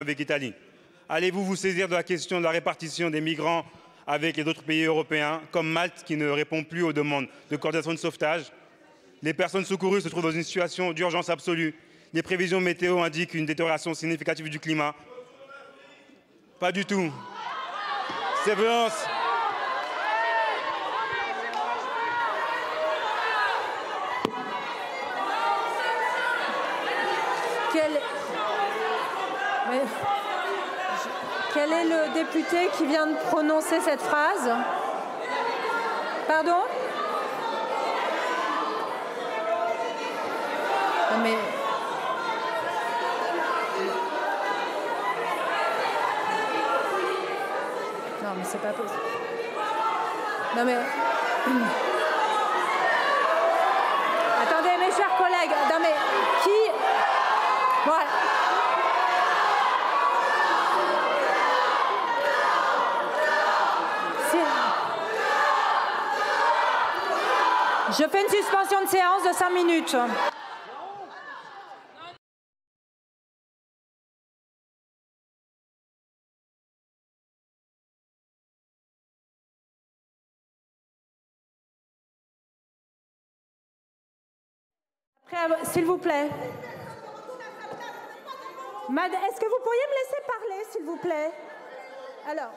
avec l'Italie. Allez-vous vous saisir de la question de la répartition des migrants avec les autres pays européens, comme Malte, qui ne répond plus aux demandes de coordination de sauvetage? Les personnes secourues se trouvent dans une situation d'urgence absolue. Les prévisions météo indiquent une détérioration significative du climat. Pas du tout. Ces violences... Quel est le député qui vient de prononcer cette phrase? Pardon? Non mais... Non mais c'est pas possible. Non mais... Attendez mes chers collègues, non mais qui... Voilà. Je fais une suspension de séance de 5 minutes. S'il vous plaît. Est-ce que vous pourriez me laisser parler, s'il vous plaît? Alors...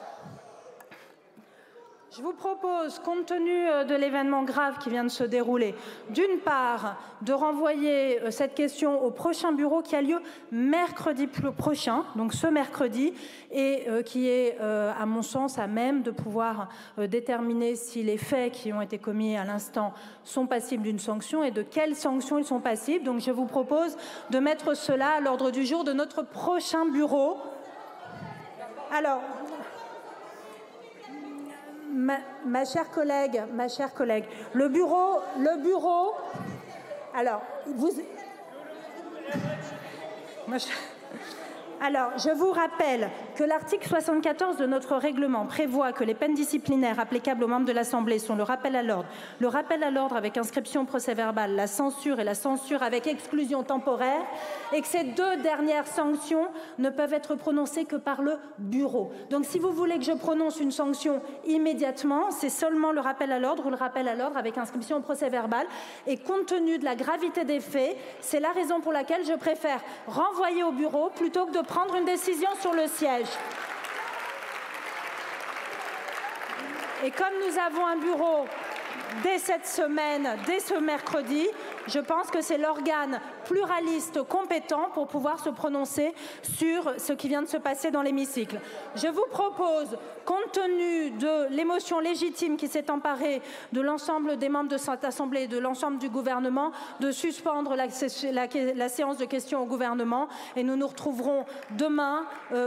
Je vous propose, compte tenu de l'événement grave qui vient de se dérouler, d'une part, de renvoyer cette question au prochain bureau qui a lieu mercredi prochain, donc ce mercredi, et qui est, à mon sens, à même de pouvoir déterminer si les faits qui ont été commis à l'instant sont passibles d'une sanction et de quelles sanctions ils sont passibles. Donc je vous propose de mettre cela à l'ordre du jour de notre prochain bureau. Alors... Ma chère collègue, le bureau, alors, alors, je vous rappelle que l'article 74 de notre règlement prévoit que les peines disciplinaires applicables aux membres de l'Assemblée sont le rappel à l'ordre avec inscription au procès-verbal, la censure et la censure avec exclusion temporaire, et que ces deux dernières sanctions ne peuvent être prononcées que par le bureau. Donc, si vous voulez que je prononce une sanction immédiatement, c'est seulement le rappel à l'ordre ou le rappel à l'ordre avec inscription au procès-verbal. Et compte tenu de la gravité des faits, c'est la raison pour laquelle je préfère renvoyer au bureau plutôt que de prendre une décision sur le siège. Et comme nous avons un bureau dès cette semaine, dès ce mercredi, je pense que c'est l'organe pluraliste compétent pour pouvoir se prononcer sur ce qui vient de se passer dans l'hémicycle. Je vous propose, compte tenu de l'émotion légitime qui s'est emparée de l'ensemble des membres de cette Assemblée et de l'ensemble du gouvernement, de suspendre la séance de questions au gouvernement et nous nous retrouverons demain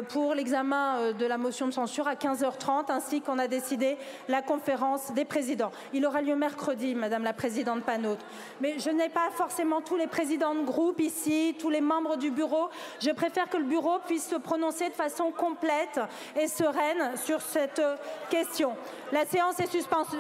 pour l'examen de la motion de censure à 15h30 ainsi qu'on a décidé la conférence des présidents. Il aura lieu mercredi, Madame la Présidente Panot. Mais je n'ai pas forcément tous les présidents de groupe ici, tous les membres du bureau. Je préfère que le bureau puisse se prononcer de façon complète et sereine sur cette question. La séance est suspendue.